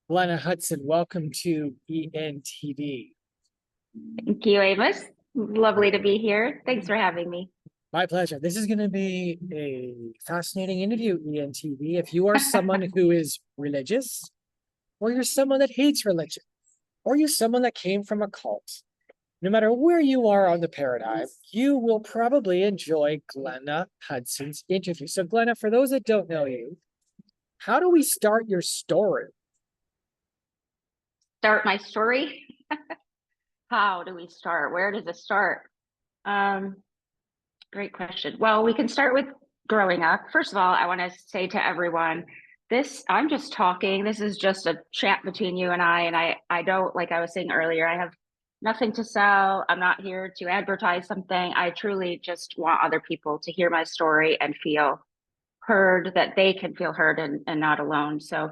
Glenna Hudson, welcome to ENTV. Thank you, Amos. Lovely to be here. Thanks for having me. My pleasure. This is going to be a fascinating interview, ENTV. If you are someone who is religious, or you're someone that hates religion, or you're someone that came from a cult, no matter where you are on the paradigm, you will probably enjoy Glenna Hudson's interview. So, Glenna, for those that don't know you, how do we start your story? Start my story. How do we start? Where does it start? Um, Great question. Well, we can start with growing up. First of all, I want to say to everyone, I'm just talking. This is just a chat between you and I don't, like I was saying earlier, I have nothing to sell. I'm not here to advertise something. I truly just want other people to hear my story and feel heard, that they can feel heard and not alone. So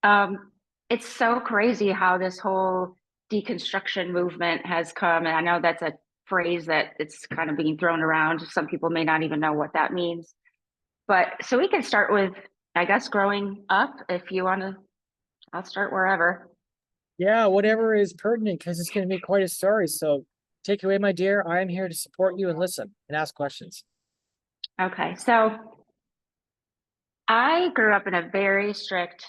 it's so crazy how this whole deconstruction movement has come. And I know that's a phrase that it's kind of being thrown around. Some people may not even know what that means. But so we can start with, I guess, growing up. If you want to, I'll start wherever. Yeah, whatever is pertinent, because it's going to be quite a story. So take it away, my dear. I am here to support you and listen and ask questions. Okay. So I grew up in a very strict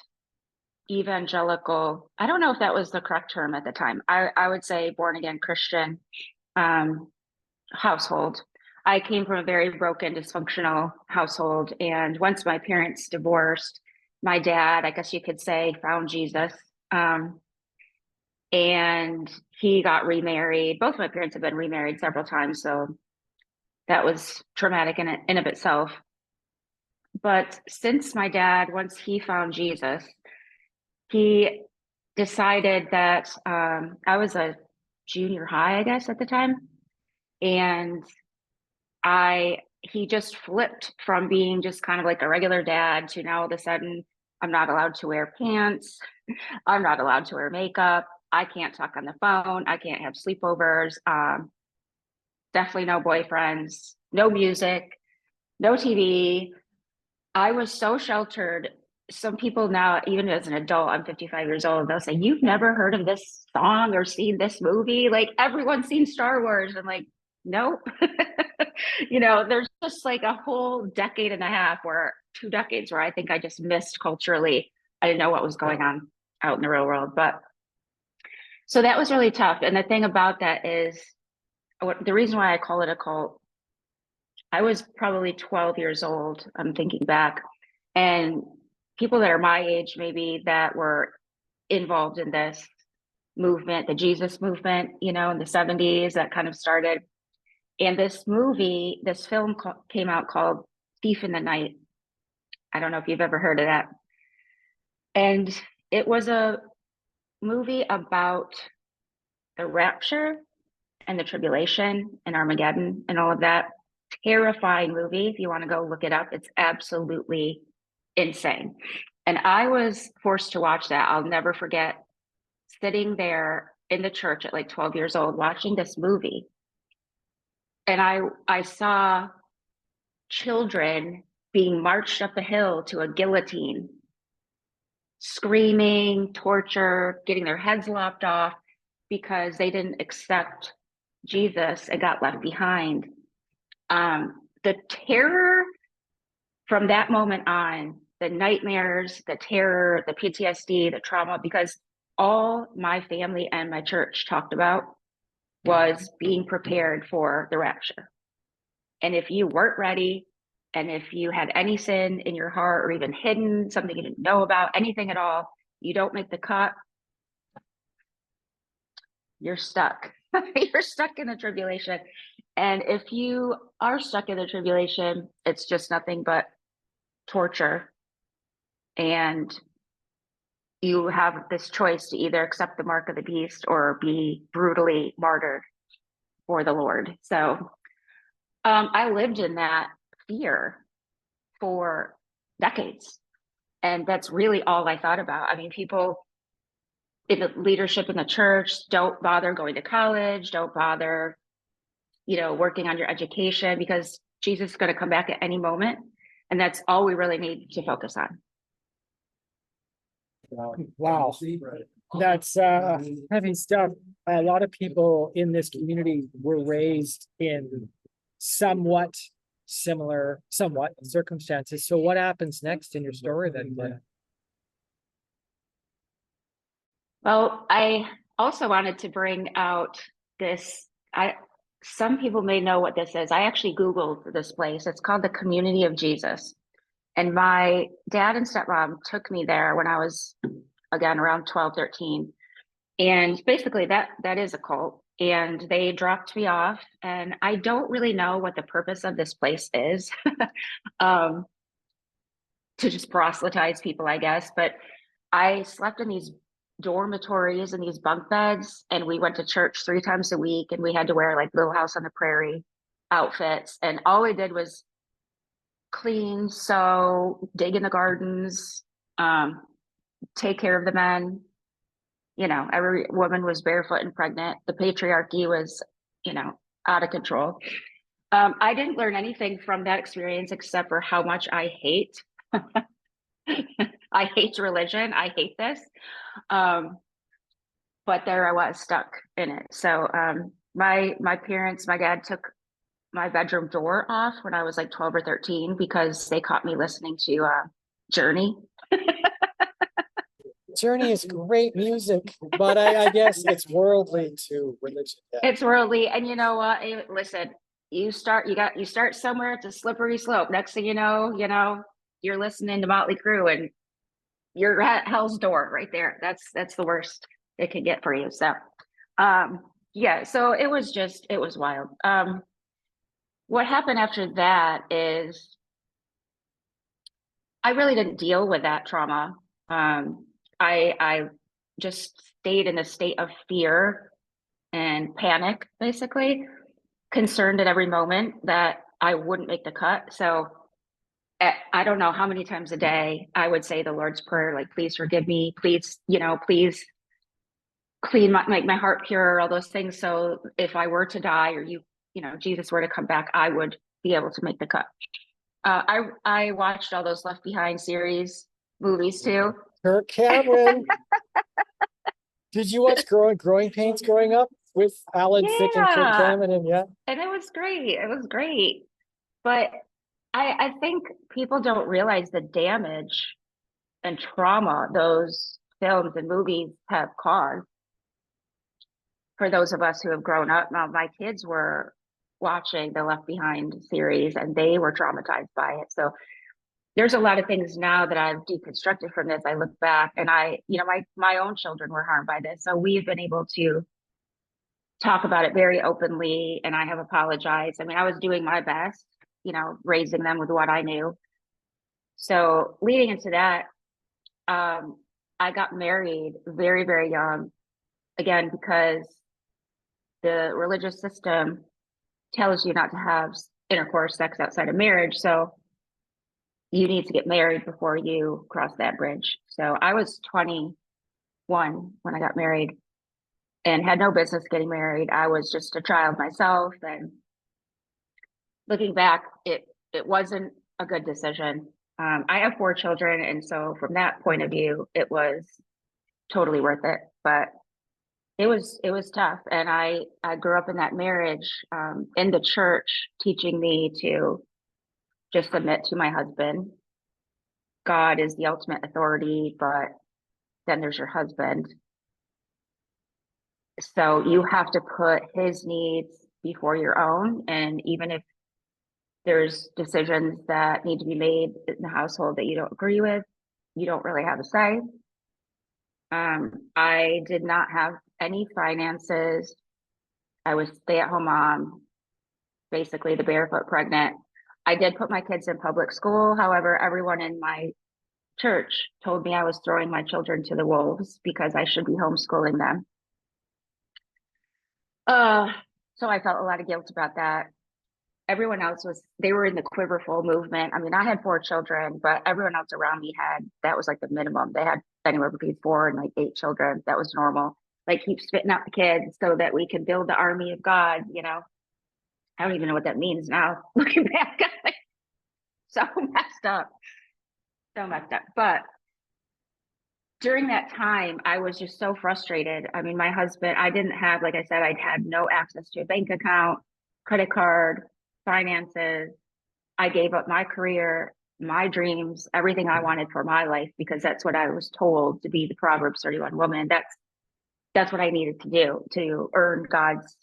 evangelical, I don't know if that was the correct term at the time. I would say born again Christian um, household. I came from a very broken, dysfunctional household. And once my parents divorced, my dad, I guess you could say, found Jesus. Um, and he got remarried. Both my parents have been remarried several times. So that was traumatic in of itself. But since my dad, once he found Jesus, he decided that I was a junior high, I guess, at the time. And he just flipped from being just kind of like a regular dad to now all of a sudden, I'm not allowed to wear pants. I'm not allowed to wear makeup. I can't talk on the phone. I can't have sleepovers. Definitely no boyfriends, no music, no TV. I was so sheltered. Some people now, even as an adult, I'm 55 years old, they'll say, "You've never heard of this song or seen this movie? Like everyone's seen Star Wars." I'm like, nope. There's just like a whole decade and a half or 2 decades where I think I just missed culturally. I didn't know what was going on out in the real world. But so that was really tough. And the thing about that is the reason why I call it a cult, I was probably 12 years old. I'm thinking back. And people that are my age, maybe that were involved in this movement, the Jesus movement, in the 70s, that kind of started. And this film came out called Thief in the Night. I don't know if you've ever heard of that. And it was a movie about the rapture and the tribulation and Armageddon and all of that. Terrifying movie. If you want to go look it up, it's absolutely insane. And I was forced to watch that. I'll never forget sitting there in the church at like 12 years old watching this movie. And I saw children being marched up a hill to a guillotine, screaming, torture, getting their heads lopped off because they didn't accept Jesus and got left behind. The terror from that moment on, the nightmares, the terror, the PTSD, the trauma, because all my family and my church talked about was being prepared for the rapture. And if you weren't ready, and if you had any sin in your heart or even hidden something you didn't know about, anything at all, you don't make the cut, you're stuck. You're stuck in the tribulation. And if you are stuck in the tribulation, it's just nothing but torture. And you have this choice to either accept the mark of the beast or be brutally martyred for the Lord. So I lived in that fear for decades. And that's really all I thought about. I mean, people in the leadership in the church don't bother going to college, don't bother, working on your education because Jesus is going to come back at any moment. And that's all we really need to focus on. Wow. That's heavy stuff. A lot of people in this community were raised in somewhat similar, circumstances. So what happens next in your story then? Glenna? Well, I also wanted to bring out this. Some people may know what this is. I actually Googled this place. It's called the Community of Jesus. And my dad and stepmom took me there when I was, again, around 12, 13. And basically that is a cult. And they dropped me off. And I don't really know what the purpose of this place is. um, to just proselytize people, I guess. But I slept in these dormitories and these bunk beds, and we went to church 3 times a week, and we had to wear like Little House on the Prairie outfits. And all we did was clean, sew, dig in the gardens, take care of the men. You know, every woman was barefoot and pregnant. The patriarchy was, you know, out of control. I didn't learn anything from that experience except for how much I hate. I hate religion. I hate this. But there I was stuck in it. So my parents, my dad took my bedroom door off when I was like 12 or 13 because they caught me listening to Journey. Journey is great music, but I guess it's worldly to religion. Yeah. It's worldly, and you know what? Listen, you start somewhere. It's a slippery slope. Next thing you know, you're listening to Motley Crue, and you're at hell's door right there. That's the worst it can get for you. So, yeah. So it was wild. What happened after that is I really didn't deal with that trauma. I just stayed in a state of fear and panic, basically, concerned at every moment that I wouldn't make the cut. So I don't know how many times a day I would say the Lord's Prayer, like, please forgive me, please, please clean make my heart pure, all those things. So if I were to die or Jesus were to come back, I would be able to make the cut. I watched all those Left Behind series movies too. Kirk Cameron. Did you watch Growing Pains growing up with Alan Thicke and Kirk Cameron? And yeah. And it was great. It was great. But I think people don't realize the damage and trauma those films and movies have caused for those of us who have grown up. Now, my kids were watching the Left Behind series and they were traumatized by it. So there's a lot of things now that I've deconstructed from this. I look back and my own children were harmed by this. So we've been able to talk about it very openly, and I have apologized. I mean, I was doing my best, raising them with what I knew. So leading into that, I got married very, very young, again, because the religious system tells you not to have intercourse, sex outside of marriage. So you need to get married before you cross that bridge. So I was 21 when I got married and had no business getting married. I was just a child myself. And looking back, it wasn't a good decision. I have 4 children. And so from that point of view, it was totally worth it. But it was tough. And I grew up in that marriage, in the church, teaching me to just submit to my husband. God is the ultimate authority, but then there's your husband. So you have to put his needs before your own. And even if there's decisions that need to be made in the household that you don't agree with, you don't really have a say. I did not have any finances. I was stay-at-home mom, basically the barefoot pregnant. I did put my kids in public school. However, everyone in my church told me I was throwing my children to the wolves because I should be homeschooling them. So I felt a lot of guilt about that. Everyone else they were in the Quiverful movement. I mean, I had 4 children, but everyone else around me that was like the minimum. They had anywhere between 4 and like 8 children. That was normal. Like, keep spitting out the kids so that we can build the army of God, I don't even know what that means now, looking back. So messed up. But during that time, I was just so frustrated. I mean, my husband, I didn't have, like I said, I had no access to a bank account, credit card, finances. I gave up my career, my dreams, everything I wanted for my life, because that's what I was told to be the Proverbs 31 woman. That's what I needed to do to earn God's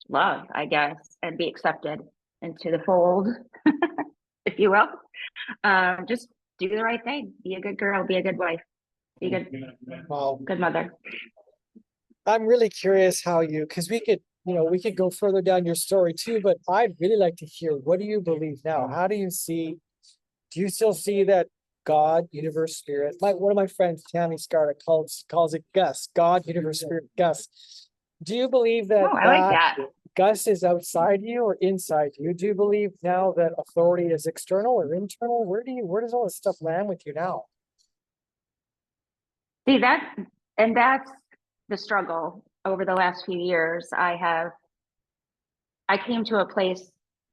love, I guess, and be accepted into the fold, if you will. Just do the right thing. Be a good girl. Be a good wife. Be a Well, good mother. I'm really curious how you, because we could go further down your story too, but I'd really like to hear, what do you believe now? How do you see, do you still see that God, universe, spirit? One of my friends, Tammy Scarlett, calls it Gus, God, universe, spirit, Gus. Do you believe that Oh, I like that. Gus is outside you or inside you? Do you believe now that authority is external or internal? Where does all this stuff land with you now? See that's the struggle over the last few years. I came to a place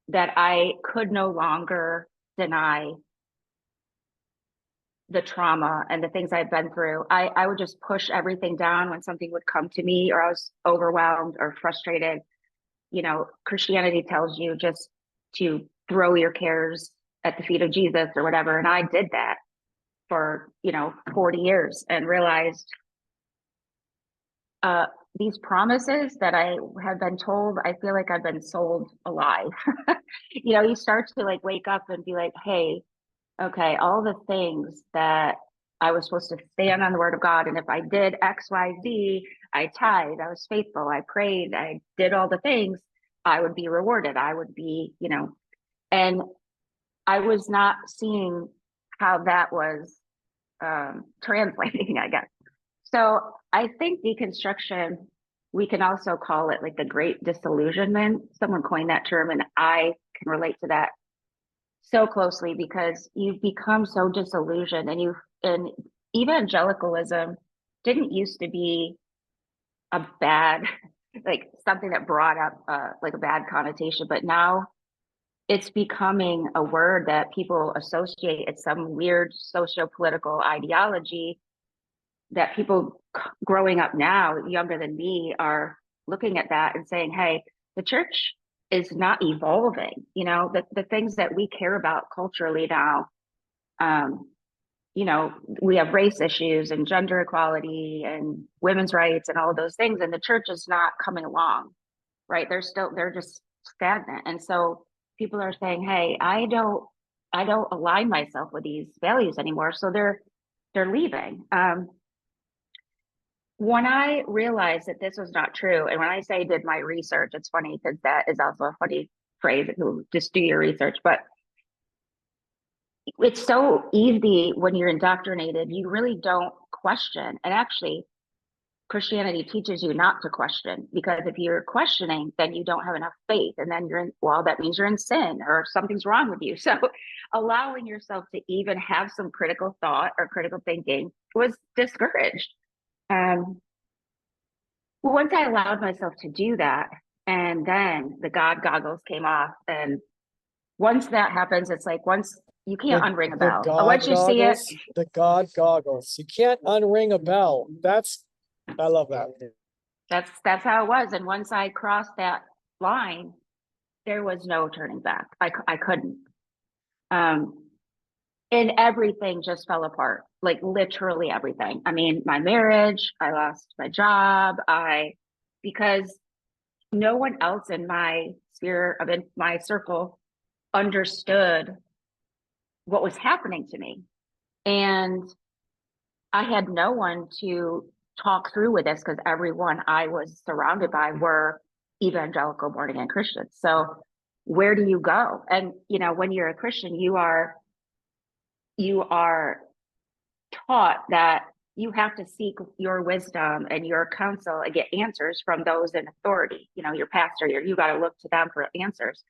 that I could no longer deny the trauma and the things I've been through. I would just push everything down when something would come to me, or I was overwhelmed or frustrated. Christianity tells you just to throw your cares at the feet of Jesus or whatever. And I did that for, 40 years and realized these promises that I have been told, I feel like I've been sold a lie. You start to like wake up and be like, hey, okay, all the things that I was supposed to stand on the word of God. And if I did X, Y, Z, I tithed, I was faithful, I prayed, I did all the things, I would be rewarded. I would be, and I was not seeing how that was translating, I guess. So I think deconstruction, we can also call it like the great disillusionment. Someone coined that term, and I can relate to that so closely, because you've become so disillusioned, and evangelicalism didn't used to be a bad, like something that brought up like a bad connotation, but now it's becoming a word that people associate. It's some weird socio-political ideology that people growing up now, younger than me, are looking at that and saying, hey, the church is not evolving. The things that we care about culturally now, we have race issues and gender equality and women's rights and all of those things, and the church is not coming along, right? They're just stagnant. And so people are saying, hey, I don't align myself with these values anymore. So they're leaving. When I realized that this was not true, and when I say did my research, it's funny because that is also a funny phrase, just do your research, but it's so easy when you're indoctrinated, you really don't question. And actually, Christianity teaches you not to question, because if you're questioning, then you don't have enough faith. And then that means you're in sin or something's wrong with you. So allowing yourself to even have some critical thought or critical thinking was discouraged. Well, once I allowed myself to do that, and then the God goggles came off, and once that happens, it's like once you can't unring a bell. Once you see it, The God goggles. You can't unring a bell. I love that. that's how it was. And once I crossed that line, there was no turning back. I couldn't. And everything just fell apart, like literally everything. I mean, my marriage, I lost my job, because no one else in my sphere of my circle understood what was happening to me. And I had no one to talk through with this, because everyone I was surrounded by were evangelical born again Christians. So where do you go? And when you're a Christian, you are taught that you have to seek your wisdom and your counsel and get answers from those in authority, your pastor, you got to look to them for answers.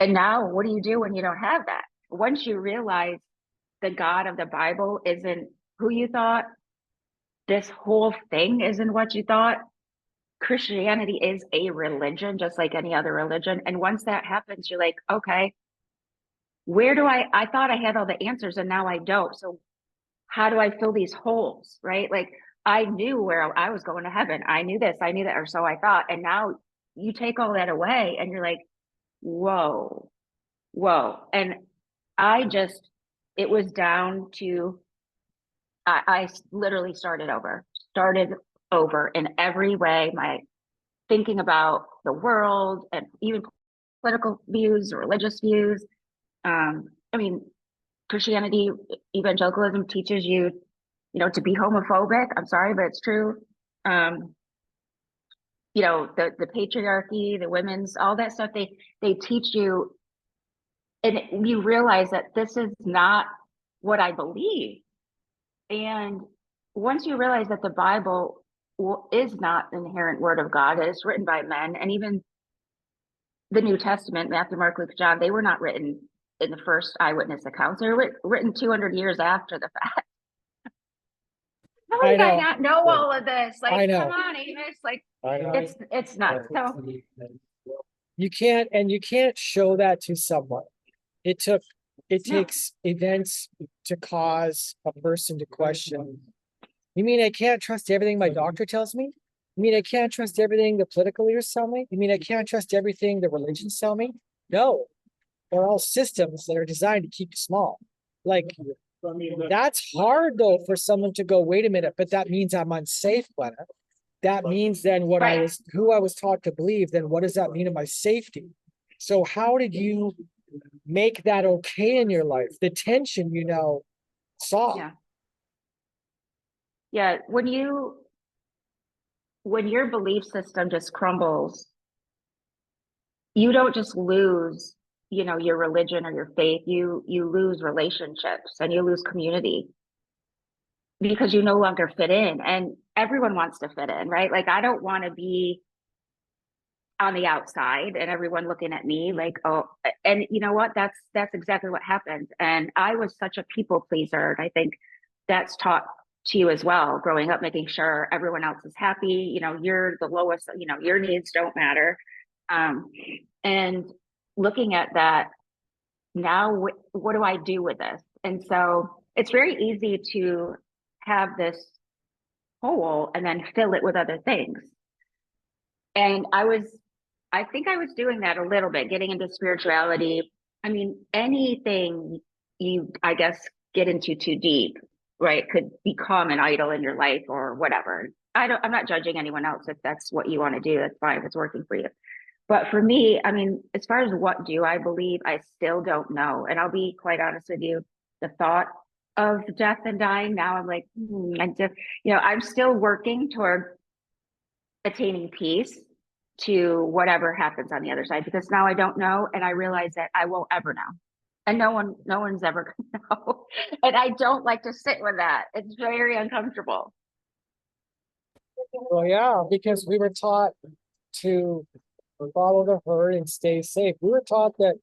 And now what do you do when you don't have that? Once you realize the God of the Bible isn't who you thought, this whole thing isn't what you thought. Christianity is a religion, just like any other religion. And once that happens, you're like, okay, where do I thought I had all the answers and now I don't. So how do I fill these holes, right? Like I knew where I was going to heaven. I knew this, I knew that, or so I thought. And now you take all that away and you're like, whoa, whoa. And it was down to, I literally started over in every way. My thinking about the world and even political views, religious views. I mean, Christianity, evangelicalism teaches you, to be homophobic. I'm sorry, but it's true. The patriarchy, the women's, all that stuff, they teach you, and you realize that this is not what I believe. And once you realize that the Bible is not the inherent word of God, it's written by men, and even the New Testament, Matthew, Mark, Luke, John, they were not written in the first eyewitness accounts. They were written 200 years after the fact. How I did I know. not know all of this? Like, I know. come on, Amos. Like, I know. it's nuts. So You can't show that to someone. It No. takes events to cause a person to question. You mean I can't trust everything my doctor tells me? You mean I can't trust everything the political leaders tell me? You mean I can't trust everything the religions tell me? No, they're all systems that are designed to keep you small. Like, that's hard though for someone to go, wait a minute, but that means I'm unsafe, Glenna. That means then Right. who I was taught to believe, then what does that mean in my safety? So how did you make that okay in your life? The tension, saw. Yeah. Yeah. When your belief system just crumbles, you don't just lose, your religion or your faith. You lose relationships and you lose community because you no longer fit in. And everyone wants to fit in, right? Like I don't want to be on the outside and everyone looking at me like, oh, and you know what? That's exactly what happened. And I was such a people pleaser. And I think that's taught to you as well, growing up, making sure everyone else is happy. You're the lowest, your needs don't matter. And looking at that now, what do I do with this? And so it's very easy to have this hole and then fill it with other things. And I think I was doing that a little bit, getting into spirituality. I mean, anything you, I guess, get into too deep, right, could become an idol in your life or whatever. I'm not judging anyone else. If that's what you want to do, that's fine if it's working for you. But for me, I mean, as far as what do I believe, I still don't know. And I'll be quite honest with you, the thought of death and dying now, I'm like, I'm still working toward attaining peace to whatever happens on the other side, because now I don't know, and I realize that I won't ever know, and no one's ever gonna know. And I don't like to sit with that. It's very uncomfortable. Well, yeah, because we were taught to follow the herd and stay safe. We were taught that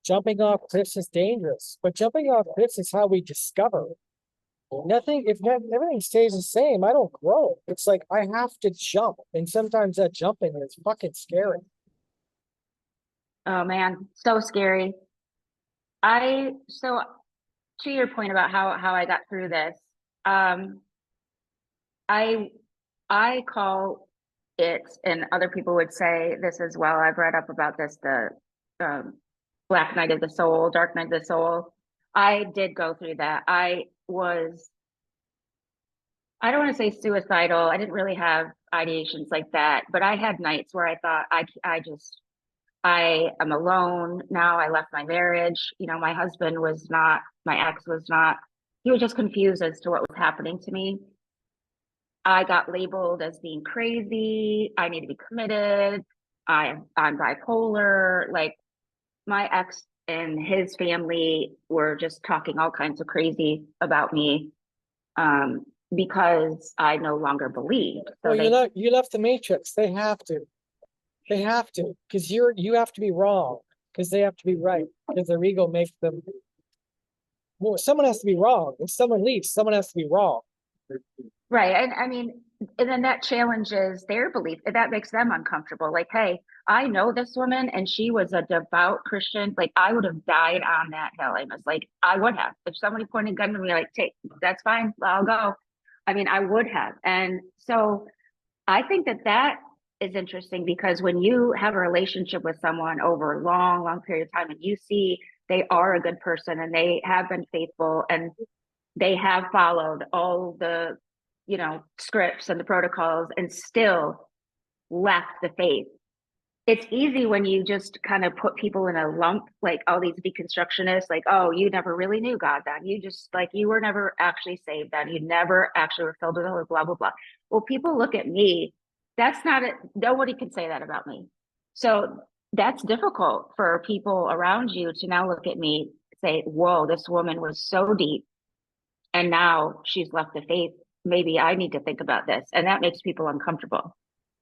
jumping off cliffs is dangerous, but jumping off cliffs is how we discover. If everything stays the same, I don't grow. It's like I have to jump, and sometimes that jumping is fucking scary. Oh man, so scary. So to your point about how I got through this, I call it, and other people would say this as well. I've read up about this, the Black Night of the Soul, Dark Night of the Soul. I did go through that. I don't want to say suicidal. I didn't really have ideations like that, but I had nights where I thought I am alone now. I left my marriage. My husband was not, my ex was not, he was just confused as to what was happening to me. I got labeled as being crazy. I need to be committed. I'm bipolar. Like my ex and his family were just talking all kinds of crazy about me, because I no longer believed. So Well, you left the matrix. They have to. They have to, because you have to be wrong, because they have to be right, because their ego makes them. Well, someone has to be wrong. If someone leaves, someone has to be wrong. right. And I mean, and then that challenges their belief, and that makes them uncomfortable. Like, hey, I know this woman and she was a devout Christian. Like, I would have died on that hill. I was like, I would have. If somebody pointed a gun to me, like, take, that's fine, I'll go. I mean, I would have. And so I think that that is interesting, because when you have a relationship with someone over a long, long period of time and you see they are a good person and they have been faithful and they have followed all the, scripts and the protocols and still left the faith. It's easy when you just kind of put people in a lump, like all these deconstructionists, like, oh, you never really knew God then. You just, like, you were never actually saved then. You never actually were filled with the Holy, blah, blah, blah. Well, people look at me. That's not it. Nobody can say that about me. So that's difficult for people around you to now look at me, say, whoa, this woman was so deep and now she's left the faith. Maybe I need to think about this. And that makes people uncomfortable.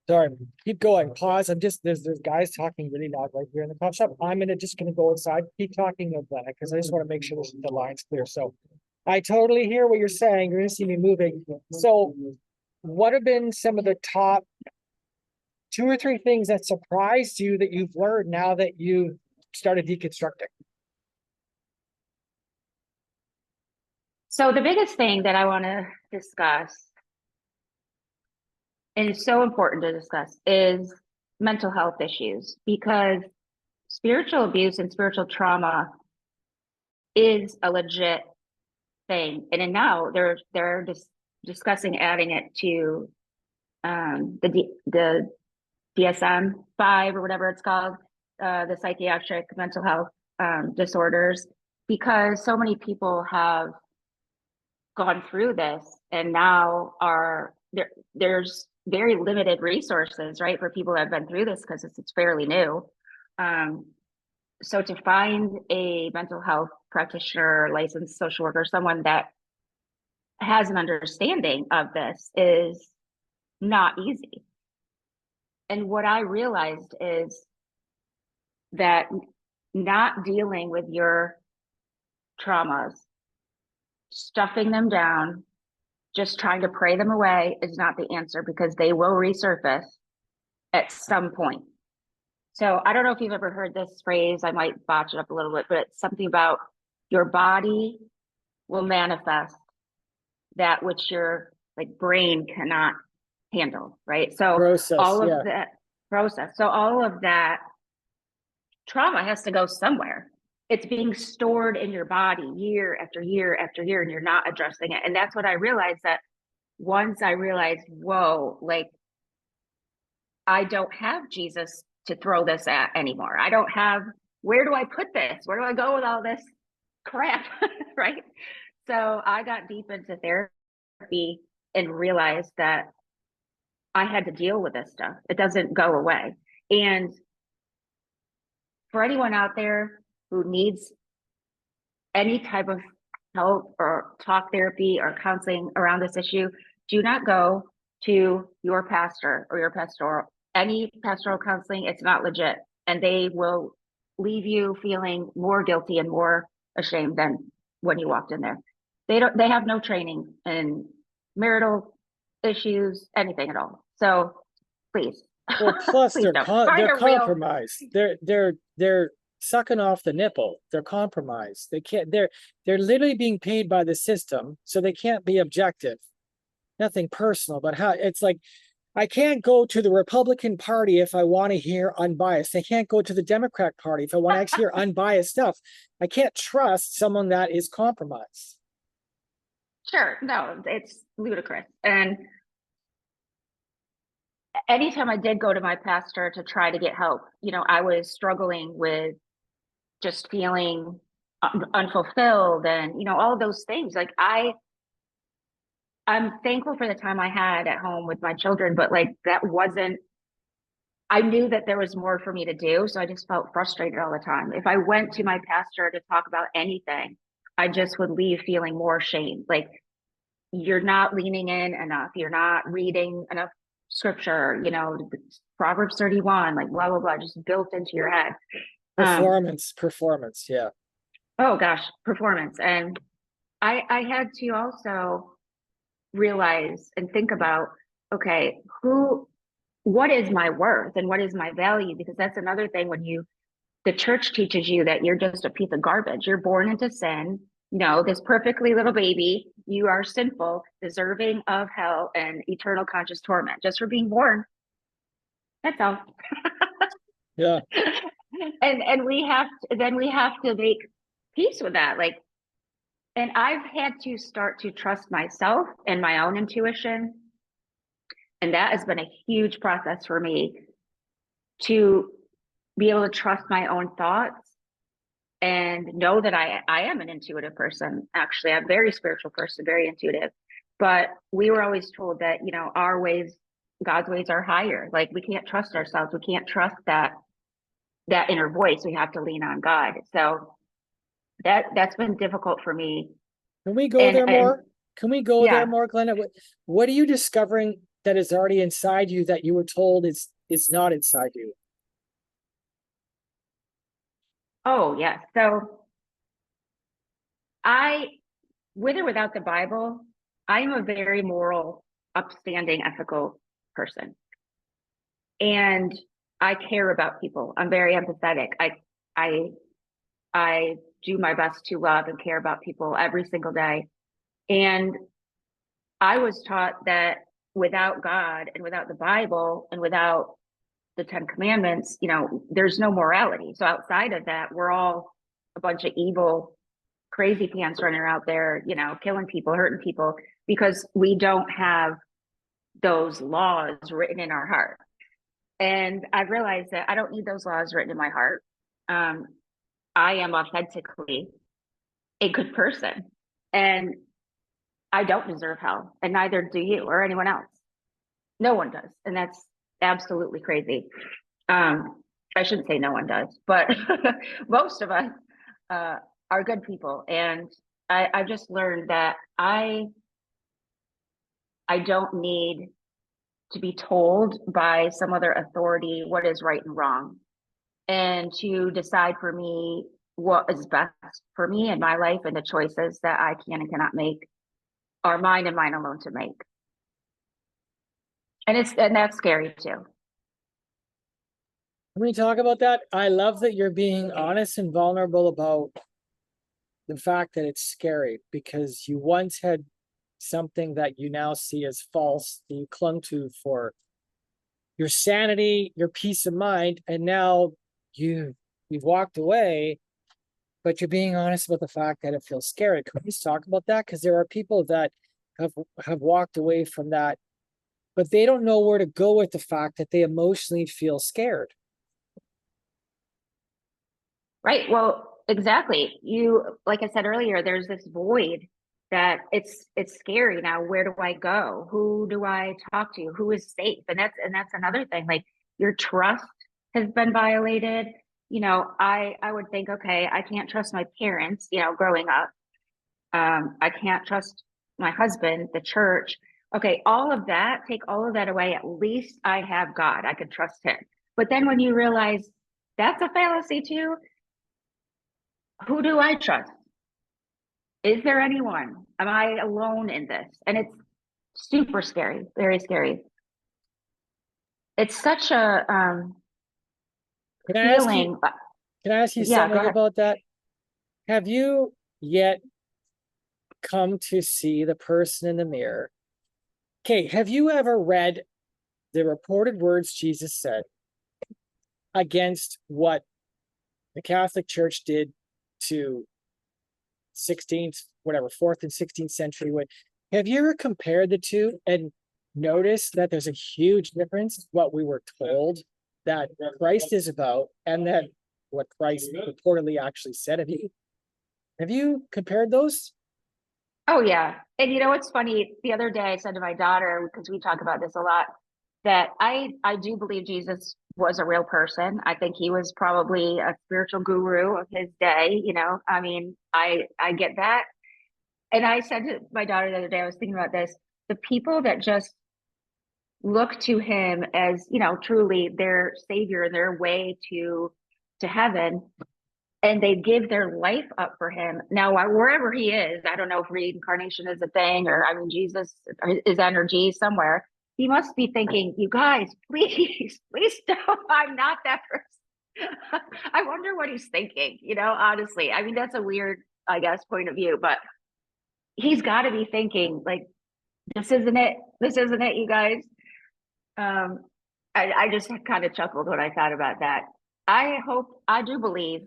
Sorry, keep going. Pause. I'm just there's guys talking really loud right here in the coffee shop. I'm just gonna go inside. Keep talking of that because I just want to make sure the line's clear. So I totally hear what you're saying. You're gonna see me moving. So what have been some of the top 2 or 3 things that surprised you that you've learned now that you started deconstructing? So the biggest thing that I want to discuss, and it's so important to discuss, is mental health issues, because spiritual abuse and spiritual trauma is a legit thing. And then now they're just discussing adding it to the DSM-5 or whatever it's called, the psychiatric mental health disorders, because so many people have gone through this and now there's very limited resources, right, for people that have been through this, because it's fairly new. So to find a mental health practitioner, licensed social worker, someone that has an understanding of this is not easy. And what I realized is that not dealing with your traumas, stuffing them down, just trying to pray them away is not the answer, because they will resurface at some point. So I don't know if you've ever heard this phrase. I might botch it up a little bit, but it's something about your body will manifest that which your brain cannot handle, right? So Process, all of yeah. that process. So all of that trauma has to go somewhere. It's being stored in your body year after year after year, and you're not addressing it. And that's what I realized, that once I realized, whoa, I don't have Jesus to throw this at anymore. I don't have, where do I put this? Where do I go with all this crap? Right? So I got deep into therapy and realized that I had to deal with this stuff. It doesn't go away. And for anyone out there who needs any type of help or talk therapy or counseling around this issue, do not go to your pastor or your pastoral. Any pastoral counseling, it's not legit, and they will leave you feeling more guilty and more ashamed than when you walked in there. They have no training in marital issues, anything at all. So please. Well, plus please they're don't. Find they're a real- compromised. They're sucking off the nipple. They're compromised. They can't. They're literally being paid by the system, so they can't be objective. Nothing personal, but how it's like, I can't go to the Republican Party if I want to hear unbiased. I can't go to the Democrat Party if I want to actually hear unbiased stuff. I can't trust someone that is compromised. Sure, no, it's ludicrous. And anytime I did go to my pastor to try to get help, I was struggling with just feeling unfulfilled and, all of those things. Like I'm thankful for the time I had at home with my children, but that wasn't, I knew that there was more for me to do. So I just felt frustrated all the time. If I went to my pastor to talk about anything, I just would leave feeling more shame. Like, you're not leaning in enough. You're not reading enough scripture, Proverbs 31, blah, blah, blah, just built into your head. Performance. Yeah. Oh gosh, performance. And I had to also realize and think about okay, what is my worth and what is my value? Because that's another thing when the church teaches you that you're just a piece of garbage. You're born into sin. No, this perfectly little baby, you are sinful, deserving of hell and eternal conscious torment just for being born. That's all. Yeah. And we have to make peace with that. Like, and I've had to start to trust myself and my own intuition. And that has been a huge process for me to be able to trust my own thoughts and know that I am an intuitive person. Actually, I'm a very spiritual person, very intuitive. But we were always told that, our ways, God's ways are higher. Like we can't trust ourselves. We can't trust that inner voice. We have to lean on God. So that's been difficult for me. Can we go And there more? Can we go there yeah. more, Glenna? What are you discovering that is already inside you that you were told is not inside you? Oh, yeah. So with or without the Bible, I am a very moral, upstanding, ethical person. And I care about people. I'm very empathetic. I I do my best to love and care about people every single day. And I was taught that without God and without the Bible and without the Ten Commandments, there's no morality. So outside of that, we're all a bunch of evil, crazy pants running out there, killing people, hurting people, because we don't have those laws written in our heart. And I've realized that I don't need those laws written in my heart. I am authentically a good person, and I don't deserve hell, and neither do you or anyone else. No one does, and that's absolutely crazy. I shouldn't say no one does, but most of us are good people, and I've just learned that I don't need to be told by some other authority what is right and wrong, and to decide for me what is best for me in my life, and the choices that I can and cannot make are mine and mine alone to make. And that's scary too. Can we talk about that? I love that you're being honest and vulnerable about the fact that it's scary because you once had something that you now see as false that you clung to for your sanity, your peace of mind, and now you've walked away, but you're being honest about the fact that it feels scary. Can we just talk about that? Because there are people that have walked away from that, but they don't know where to go with the fact that they emotionally feel scared. Right. Well, exactly. Like I said earlier, there's this void that it's scary. Now, where do I go? Who do I talk to? Who is safe? And that's another thing. Like your trust has been violated. I would think, okay, I can't trust my parents, growing up. I can't trust my husband, the church. Okay, all of that, take all of that away. At least I have God. I can trust him. But then when you realize that's a fallacy too, who do I trust? Is there anyone? Am I alone in this? And it's super scary, very scary. It's such a Can I ask you? feeling. Can I ask you Yeah, go something ahead. about that? Have you yet come to see the person in the mirror? Okay, have you ever read the reported words Jesus said against what the Catholic Church did to 16th, whatever, 4th and 16th century? Have you ever compared the two and noticed that there's a huge difference what we were told that Christ is about and that what Christ reportedly actually said? Have you compared those? Oh yeah. And what's funny? The other day I said to my daughter, because we talk about this a lot, that I do believe Jesus was a real person. I think he was probably a spiritual guru of his day. I mean, I get that. And I said to my daughter the other day, I was thinking about this, the people that just look to him as, truly their savior, their way to heaven, and they give their life up for him. Now, wherever he is, I don't know if reincarnation is a thing, or I mean, Jesus is energy somewhere. he must be thinking, you guys, please, please stop. I'm not that person. I wonder what he's thinking, honestly. I mean, that's a weird, I guess, point of view, but he's got to be thinking, like, this isn't it. This isn't it, you guys. Um, I just kind of chuckled when I thought about that. I do believe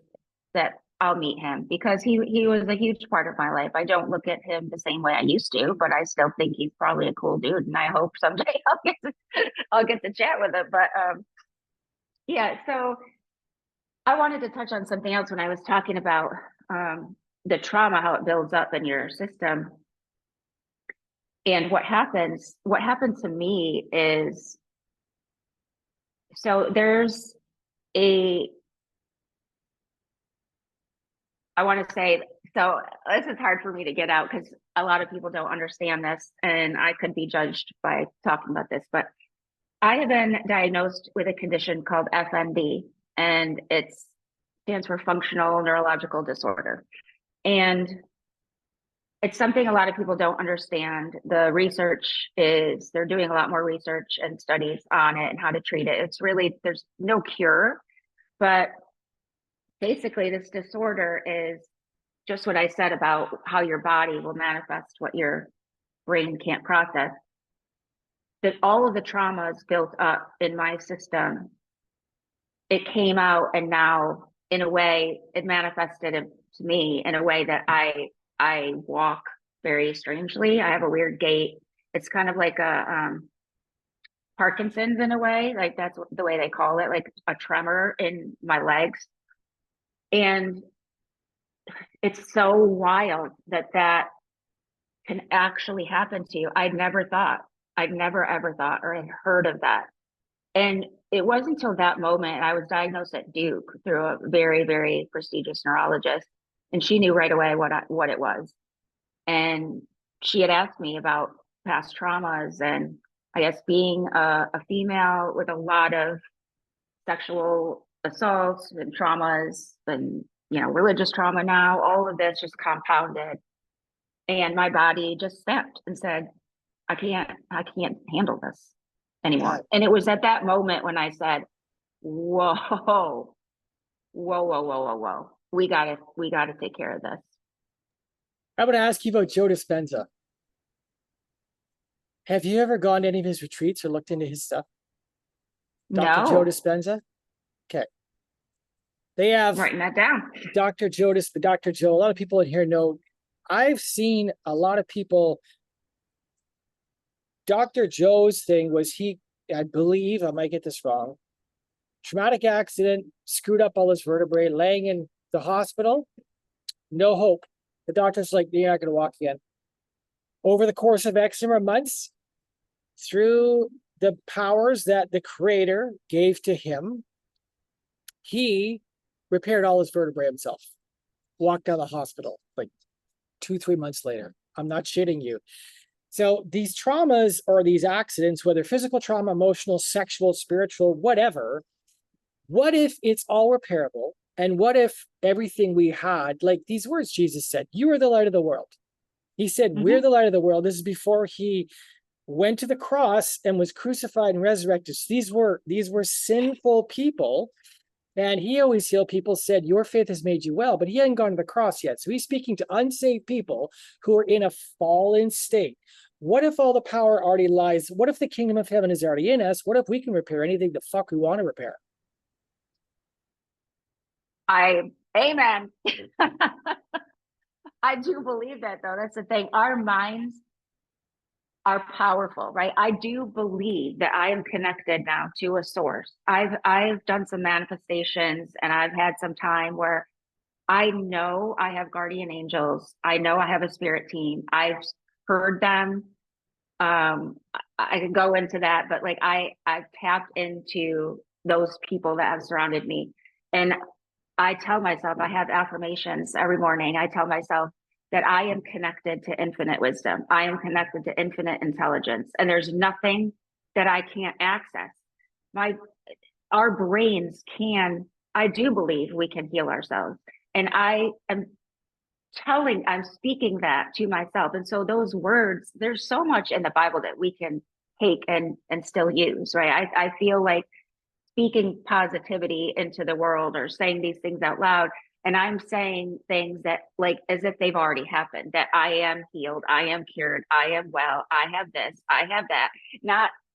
that I'll meet him because he was a huge part of my life. I don't look at him the same way I used to, but I still think he's probably a cool dude, and I hope someday I'll get to chat with him. But yeah, so I wanted to touch on something else when I was talking about the trauma, how it builds up in your system. And what happened to me is, so there's I want to say, so this is hard for me to get out because a lot of people don't understand this, and I could be judged by talking about this, but I have been diagnosed with a condition called FND, and it stands for functional neurological disorder. And it's something a lot of people don't understand. The research is, they're doing a lot more research and studies on it and how to treat it. It's really, there's no cure, but basically this disorder is just what I said about how your body will manifest what your brain can't process. That all of the traumas built up in my system, it came out, and now in a way it manifested to me in a way that I walk very strangely. I have a weird gait. It's kind of like a Parkinson's in a way, like that's the way they call it, like a tremor in my legs. And it's so wild that can actually happen to you. I'd never ever thought or had heard of that. And it wasn't until that moment, I was diagnosed at Duke through a very, very prestigious neurologist, and she knew right away what it was. And she had asked me about past traumas, and I guess being a female with a lot of sexual assaults and traumas and, religious trauma now, all of this just compounded. And my body just snapped and said, I can't handle this anymore. And it was at that moment when I said, whoa, whoa, whoa, whoa, whoa, whoa. We gotta take care of this. I'm going to ask you about Joe Dispenza. Have you ever gone to any of his retreats or looked into his stuff? Dr. Joe No, Dispenza? Okay. They have writing that down. Dr. Joe, a lot of people in here know, I've seen a lot of people. Dr. Joe's thing was I believe, I might get this wrong, traumatic accident, screwed up all his vertebrae, laying in the hospital, no hope. The doctor's like, you're not going to walk again. Over the course of X number of months, through the powers that the Creator gave to him, he repaired all his vertebrae himself. Walked out of the hospital like 2-3 months later. I'm not shitting you. So these traumas or these accidents, whether physical trauma, emotional, sexual, spiritual, whatever, what if it's all repairable? And what if everything we had, like these words Jesus said, you are the light of the world. He said, we're the light of the world. This is before he went to the cross and was crucified and resurrected. So these were sinful people. And he always healed people, said, your faith has made you well, but he hadn't gone to the cross yet. So he's speaking to unsaved people who are in a fallen state. What if all the power already lies? What if the kingdom of heaven is already in us? What if we can repair anything the fuck we want to repair? Amen. I do believe that, though. That's the thing. Our minds are powerful, right? I do believe that I am connected now to a source. I've done some manifestations, and I've had some time where I know I have guardian angels. I know I have a spirit team. I've heard them. I could go into that, but like I've tapped into those people that have surrounded me. And I tell myself, I have affirmations every morning. I tell myself that I am connected to infinite wisdom. I am connected to infinite intelligence. And there's nothing that I can't access. Our brains I do believe we can heal ourselves. And I'm speaking that to myself. And so those words, there's so much in the Bible that we can take and still use, right? I feel like speaking positivity into the world or saying these things out loud, and I'm saying things that like as if they've already happened, that I am healed, I am cured, I am well, I have this, I have that.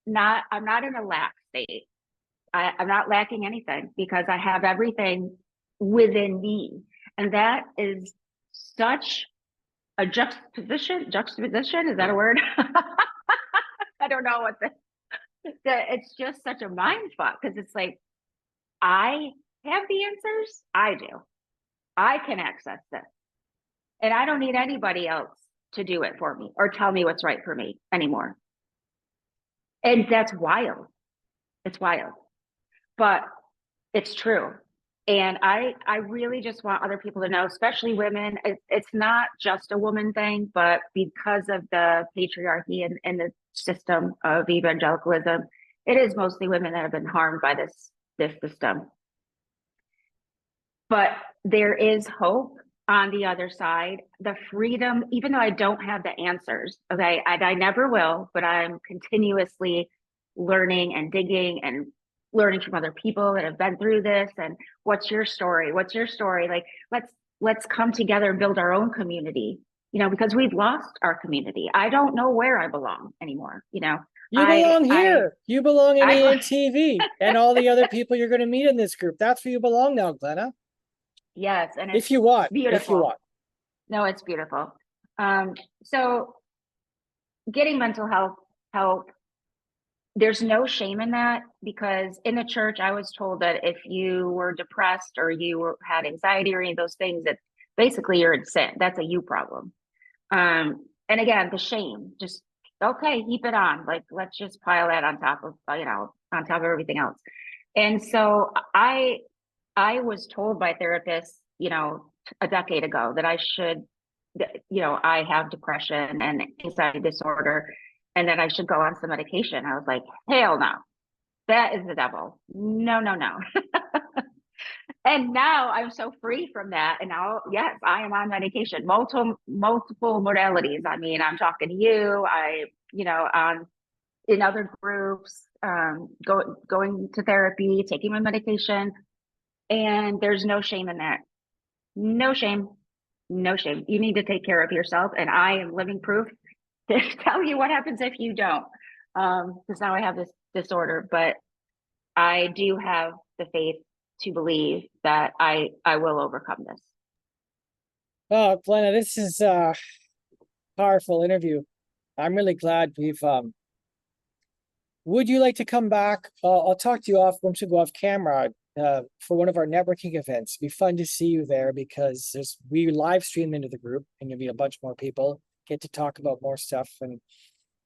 I'm not in a lack state. I'm not lacking anything because I have everything within me. And that is such a juxtaposition, is that a word? I don't know what it's just such a mind fuck because it's like, I have the answers. I do. I can access this. And I don't need anybody else to do it for me or tell me what's right for me anymore. And that's wild. It's wild, but it's true. And I really just want other people to know, especially women, it's not just a woman thing, but because of the patriarchy and the system of evangelicalism, it is mostly women that have been harmed by this system. But there is hope on the other side, the freedom, even though I don't have the answers, okay, and I never will, but I'm continuously learning and digging and learning from other people that have been through this. And what's your story? What's your story? Like, let's come together and build our own community, you know, because we've lost our community. I don't know where I belong anymore, you know. You belong here. You belong in ENTV and all the other people you're going to meet in this group. That's where you belong now, Glenna. Yes, and it's if you want, beautiful. If you want. No, it's beautiful. So getting mental health help, there's no shame in that, because in the church, I was told that if you were depressed or had anxiety or any of those things, that basically you're in sin. That's a you problem. And again, the shame, just, okay, heap it on. Like, let's just pile that on top of, on top of everything else. And so I was told by therapists, a decade ago that I should, I have depression and anxiety disorder, and that I should go on some medication. I was like, hell no, that is the devil. No, no, no. And now I'm so free from that. And now, yes, I am on medication, multiple modalities. I mean, I'm talking to you, in other groups, going to therapy, taking my medication, and there's no shame in that. No shame. No shame. You need to take care of yourself. And I am living proof to tell you what happens if you don't. Because now I have this disorder, but I do have the faith to believe that I will overcome this. Oh, Glenna, this is a powerful interview. I'm really glad we've would you like to come back? I'll talk to you once we go off camera for one of our networking events. It'd be fun to see you there, because we live stream into the group and you'll be a bunch more people, get to talk about more stuff. And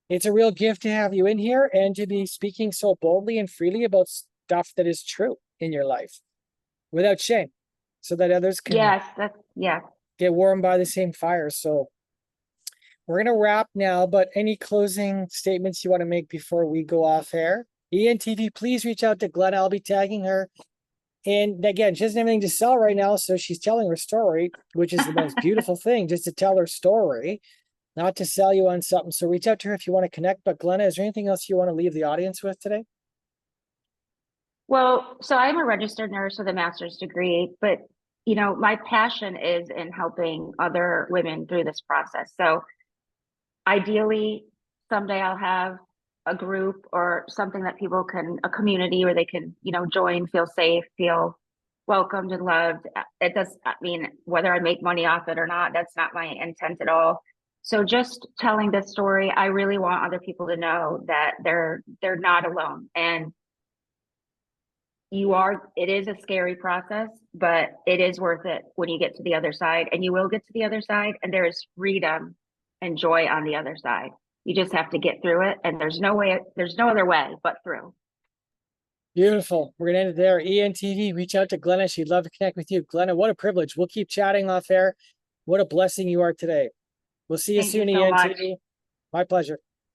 it's a real gift to have you in here and to be speaking so boldly and freely about stuff that is true in your life without shame, so that others can get warmed by the same fire. So we're going to wrap now, but any closing statements you want to make before we go off air? ENTV, please reach out to Glenna. I'll be tagging her. And again, she doesn't have anything to sell right now, so she's telling her story, which is the most beautiful thing, just to tell her story, not to sell you on something. So reach out to her if you want to connect. But Glenna, is there anything else you want to leave the audience with today? Well, so I'm a registered nurse with a master's degree, but my passion is in helping other women through this process. So ideally, someday I'll have a group or something that people a community where they can, join, feel safe, feel welcomed and loved. It does, whether I make money off it or not, that's not my intent at all. So just telling this story, I really want other people to know that they're not alone. And it is a scary process, but it is worth it when you get to the other side, and you will get to the other side, and there is freedom and joy on the other side. You just have to get through it, and there's no other way but through. Beautiful. We're gonna end it there. ENTV, reach out to Glenna. She'd love to connect with you. Glenna, what a privilege. We'll keep chatting off air. What a blessing you are today. We'll see you soon, ENTV. My pleasure.